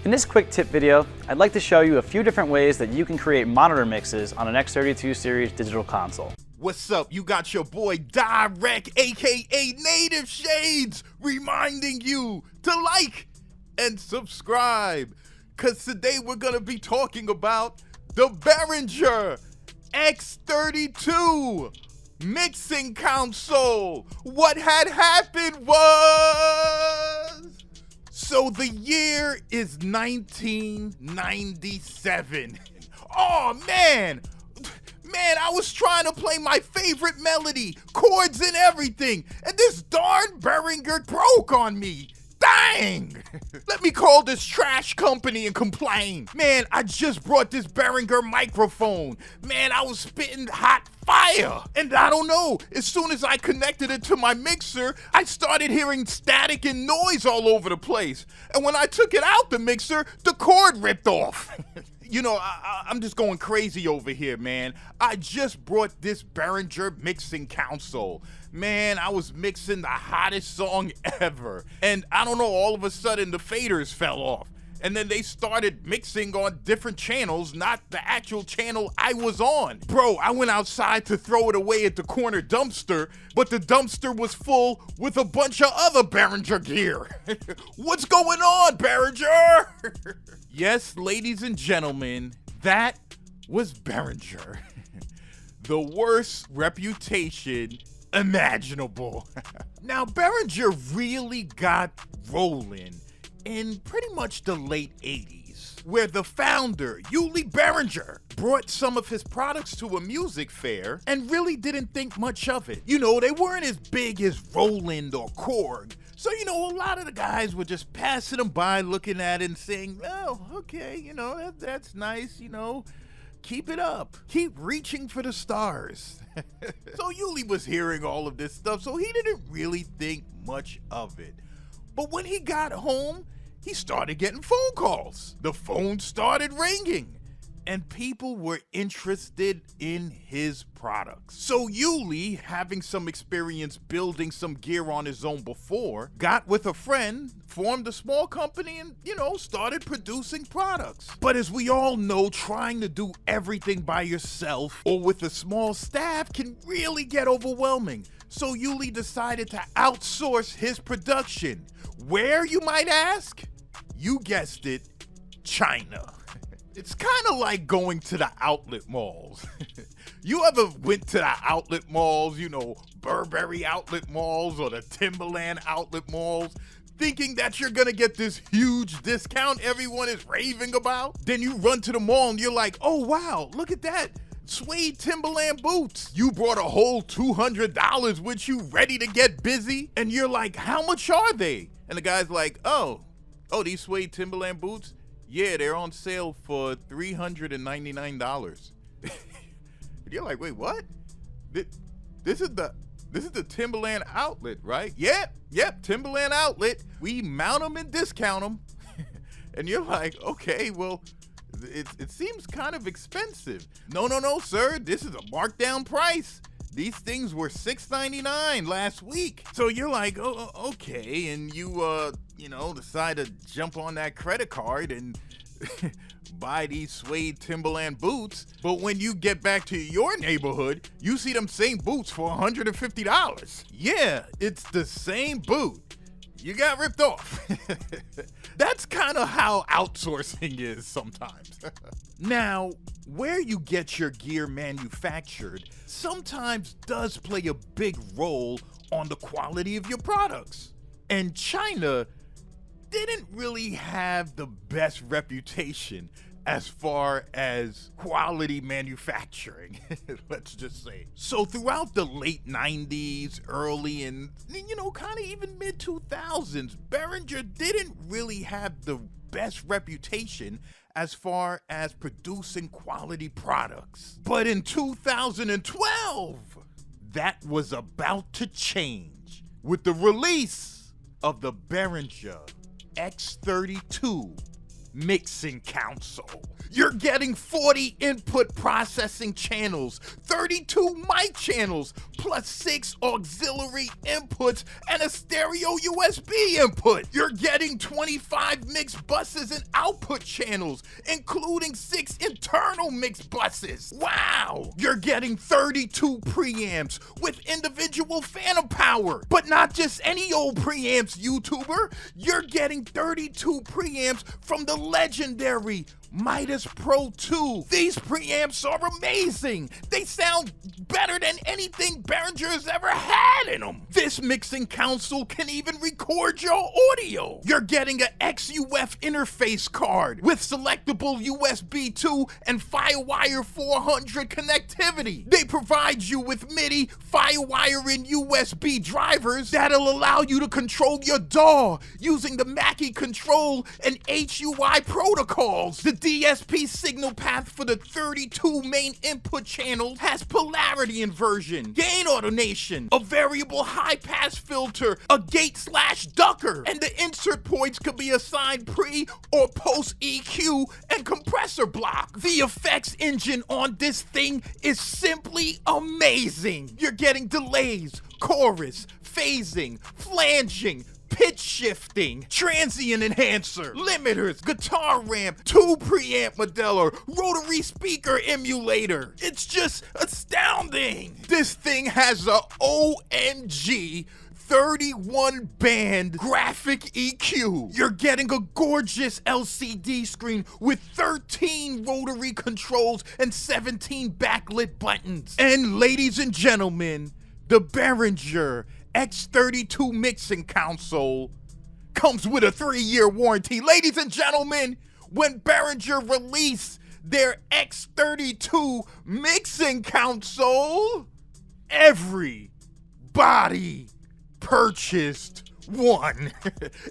In this quick tip video, I'd like to show you a few different ways that you can create monitor mixes on an X32 series digital console. What's up? You got your boy DyReck, aka Native Shades, reminding you to like and subscribe, cause today we're gonna be talking about the Behringer X32 mixing console. What had happened was, so the year is 1997. Oh man, I was trying to play my favorite melody, chords and everything, and this darn Behringer broke on me. Dang! Let me call this trash company and complain. Man, I just brought this Behringer microphone. Man, I was spitting hot fire. And I don't know, as soon as I connected it to my mixer, I started hearing static and noise all over the place. And when I took it out the mixer, the cord ripped off. You know, I'm just going crazy over here, man. I just brought this Behringer mixing console. Man, I was mixing the hottest song ever. And I don't know, all of a sudden the faders fell off. And then they started mixing on different channels, not the actual channel I was on. Bro, I went outside to throw it away at the corner dumpster, but the dumpster was full with a bunch of other Behringer gear. What's going on, Behringer? Yes, ladies and gentlemen, that was Behringer. The worst reputation imaginable. Now, Behringer really got rolling in pretty much the late 80s, where the founder, Yuli Behringer, brought some of his products to a music fair and really didn't think much of it. You know, they weren't as big as Roland or Korg. So, you know, a lot of the guys were just passing them by, looking at it and saying, oh, okay, you know, that's nice, you know, keep it up. Keep reaching for the stars. So Yuli was hearing all of this stuff, so he didn't really think much of it. But when he got home, he started getting phone calls. The phone started ringing, and people were interested in his products. So Yuli, having some experience building some gear on his own before, got with a friend, formed a small company, and, you know, started producing products. But as we all know, trying to do everything by yourself or with a small staff can really get overwhelming. So Yuli decided to outsource his production. Where, you might ask? You guessed it, China. It's kind of like going to the outlet malls. You ever went to the outlet malls, you know, Burberry outlet malls or the Timberland outlet malls, thinking that you're gonna get this huge discount everyone is raving about? Then you run to the mall and you're like, oh wow, look at that. Suede Timberland boots. You brought a whole $200 with you, ready to get busy. And you're like, how much are they? And the guy's like, oh, these suede Timberland boots? Yeah, they're on sale for $399. You're like, wait, what? This is the Timberland outlet, right? Yep, Timberland outlet. We mount them and discount them. And you're like, okay, well, it seems kind of expensive. No, sir. This is a markdown price. These things were $6.99 last week. So you're like, oh, okay. And you, decide to jump on that credit card and buy these suede Timberland boots. But when you get back to your neighborhood, you see them same boots for $150. Yeah, it's the same boot. You got ripped off. That's kind of how outsourcing is sometimes. Now, where you get your gear manufactured sometimes does play a big role on the quality of your products. And China didn't really have the best reputation as far as quality manufacturing, let's just say. So throughout the late 90s, early and, kind of even mid 2000s, Behringer didn't really have the best reputation as far as producing quality products. But in 2012, that was about to change with the release of the Behringer X32 mixing console. You're getting 40 input processing channels, 32 mic channels, plus 6 auxiliary inputs and a stereo USB input. You're getting 25 mix buses and output channels, including 6 internal mix buses. Wow! You're getting 32 preamps with individual phantom power, but not just any old preamps, YouTuber. You're getting 32 preamps from the legendary Midas Pro 2. These preamps are amazing. They sound better than anything Behringer has ever had in them. This mixing console can even record your audio. You're getting an XUF interface card with selectable USB 2 and FireWire 400 connectivity. They provide you with MIDI, FireWire, and USB drivers that'll allow you to control your DAW using the Mackie control and HUI protocols. The DSP signal path for the 32 main input channels has polarity inversion, gain alternation, a variable high-pass filter, a gate/ducker, and the insert points could be assigned pre or post EQ and compressor block. The effects engine on this thing is simply amazing. You're getting delays, chorus, phasing, flanging, pitch shifting, transient enhancer, limiters, guitar ramp, 2 preamp modeler, rotary speaker emulator. It's just astounding. This thing has a OMG 31 band graphic EQ. You're getting a gorgeous LCD screen with 13 rotary controls and 17 backlit buttons. And ladies and gentlemen, the Behringer X32 mixing console comes with a 3-year warranty. Ladies and gentlemen, when Behringer released their X32 mixing console, everybody purchased one.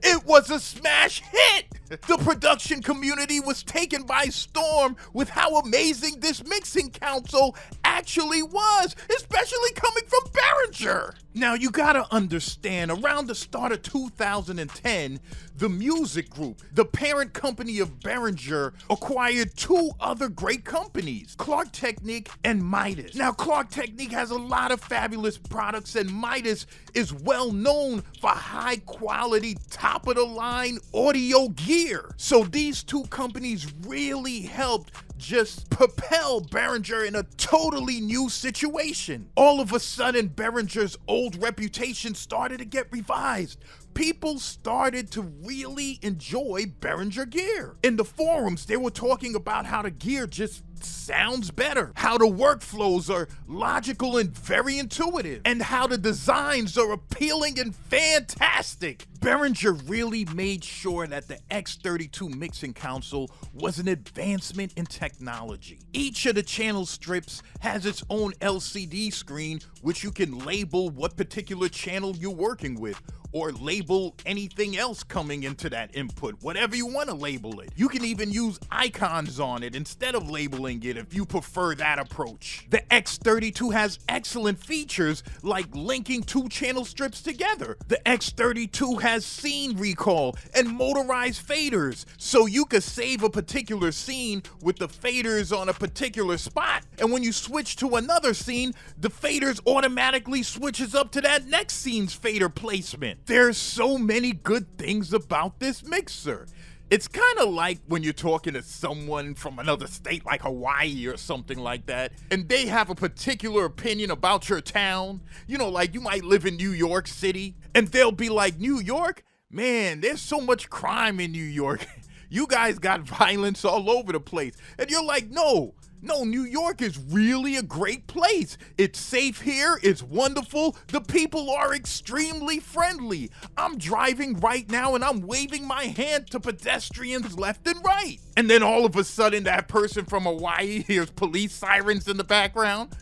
It was a smash hit. The production community was taken by storm with how amazing this mixing console actually was, especially coming from Behringer. Now you gotta understand, around the start of 2010, the Music Group, the parent company of Behringer, acquired 2 other great companies, Clark Technique and Midas. Now Clark Technique has a lot of fabulous products, and Midas is well known for high quality, top of the line audio gear. So these 2 companies really helped just propel Behringer in a totally new situation. All of a sudden, Behringer's old reputation started to get revised. People started to really enjoy Behringer gear. In the forums, they were talking about how the gear just sounds better, how the workflows are logical and very intuitive, and how the designs are appealing and fantastic. Behringer really made sure that the X32 mixing console was an advancement in technology. Each of the channel strips has its own LCD screen, which you can label what particular channel you're working with, or label anything else coming into that input, whatever you want to label it. You can even use icons on it instead of labeling it if you prefer that approach. The X32 has excellent features like linking 2 channel strips together. The X32 has scene recall and motorized faders, so you could save a particular scene with the faders on a particular spot, and when you switch to another scene, the faders automatically switches up to that next scene's fader placement. There's so many good things about this mixer. It's kind of like when you're talking to someone from another state like Hawaii or something like that, and they have a particular opinion about your town. You know, like you might live in New York City, and they'll be like, New York? Man, there's so much crime in New York. You guys got violence all over the place. And you're like, no, New York is really a great place. It's safe here, it's wonderful, the people are extremely friendly. I'm driving right now and I'm waving my hand to pedestrians left and right. And then all of a sudden that person from Hawaii hears police sirens in the background.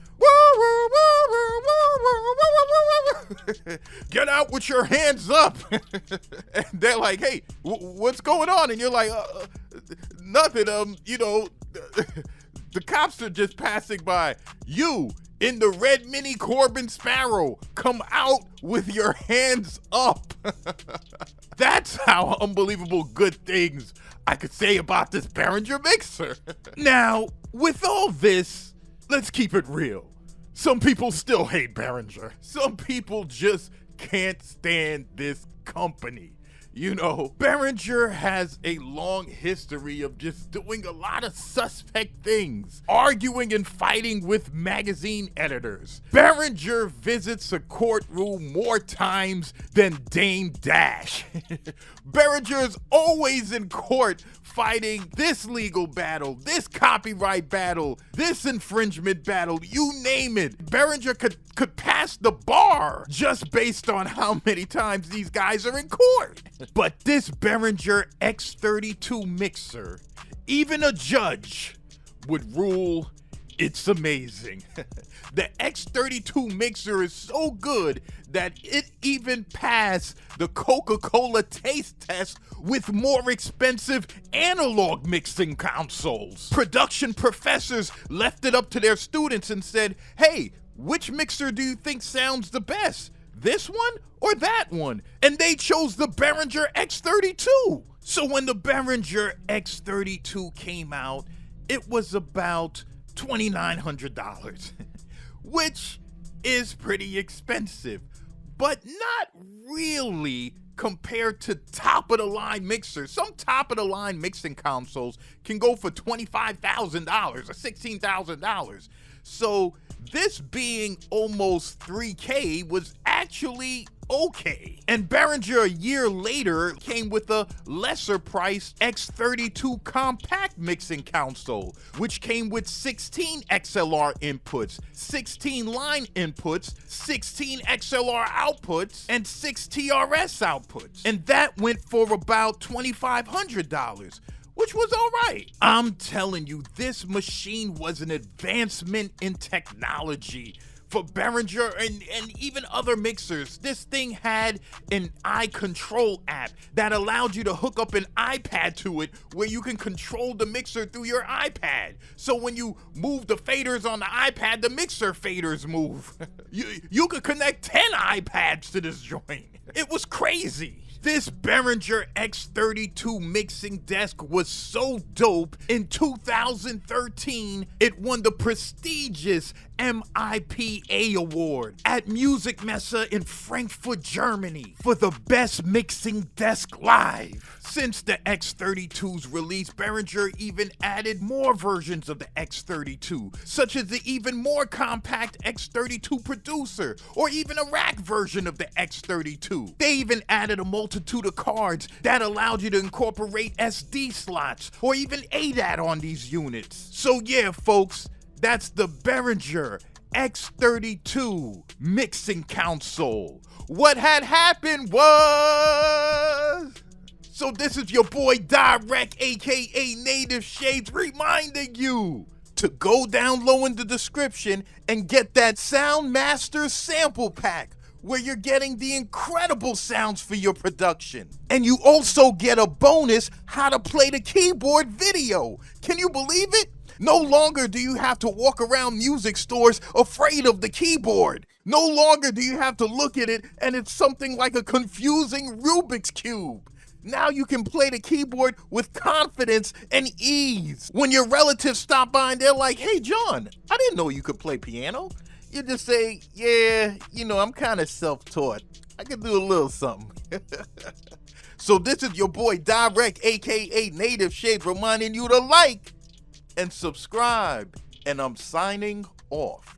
Get out with your hands up. And they're like, hey, what's going on? And you're like, nothing, you know, the cops are just passing by. You, in the red Mini Corbin Sparrow, come out with your hands up. That's how unbelievable good things I could say about this Behringer mixer. Now, with all this, let's keep it real. Some people still hate Behringer. Some people just can't stand this company. You know, Behringer has a long history of just doing a lot of suspect things, arguing and fighting with magazine editors. Behringer visits a courtroom more times than Dame Dash. Behringer is always in court fighting this legal battle, this copyright battle, this infringement battle, you name it. Behringer could pass the bar just based on how many times these guys are in court. But this Behringer X32 mixer, even a judge would rule it's amazing. The X32 mixer is so good that it even passed the Coca-Cola taste test with more expensive analog mixing consoles. Production professors left it up to their students and said, hey, which mixer do you think sounds the best? This one or that one? And they chose the Behringer X32. So when the Behringer X32 came out, it was about $2,900, which is pretty expensive, but not really compared to top-of-the-line mixers. Some top-of-the-line mixing consoles can go for $25,000 or $16,000. So this being almost $3K was actually okay. And Behringer a year later came with a lesser priced X32 compact mixing console, which came with 16 XLR inputs, 16 line inputs, 16 XLR outputs, and 6 TRS outputs. And that went for about $2,500. Which was all right. I'm telling you, this machine was an advancement in technology for Behringer and even other mixers. This thing had an eye control app that allowed you to hook up an iPad to it where you can control the mixer through your iPad. So when you move the faders on the iPad, the mixer faders move. You could connect 10 iPads to this joint. It was crazy. This Behringer X32 mixing desk was so dope, in 2013, it won the prestigious MIPA award at Musikmesse in Frankfurt, Germany for the best mixing desk live. Since the X32's release, Behringer even added more versions of the X32, such as the even more compact X32 Producer, or even a rack version of the X32. They even added a multitude of cards that allowed you to incorporate SD slots, or even ADAT on these units. So yeah, folks, that's the Behringer X32 mixing console. What had happened was... So this is your boy DyReck, aka Native Shades, reminding you to go down low in the description and get that Soundmaster sample pack, where you're getting the incredible sounds for your production. And you also get a bonus how to play the keyboard video. Can you believe it? No longer do you have to walk around music stores afraid of the keyboard. No longer do you have to look at it and it's something like a confusing Rubik's Cube. Now you can play the keyboard with confidence and ease. When your relatives stop by and they're like, hey John, I didn't know you could play piano. You just say, yeah, you know, I'm kind of self-taught. I can do a little something. So this is your boy DyReck, aka Native Shades, reminding you to like and subscribe. And I'm signing off.